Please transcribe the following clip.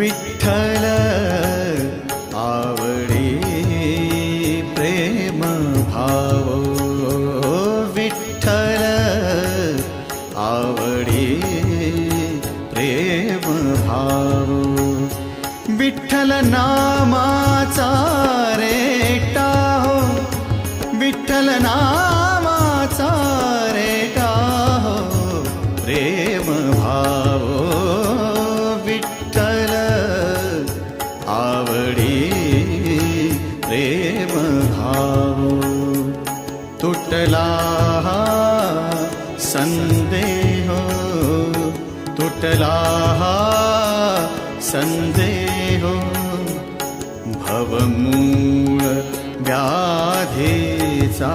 विठ्ठल आवडी प्रेम भाव, विठ्ठल आवडी प्रेम भाव, विठ्ठल नामाचा रेटा हो, विठ्ठल नामाचा रेटा हो प्रेम भाव, विठ्ठल आवडी प्रेम भाव. तुटला संदेह, तुटला संदेह, भवमूळ व्याधीचा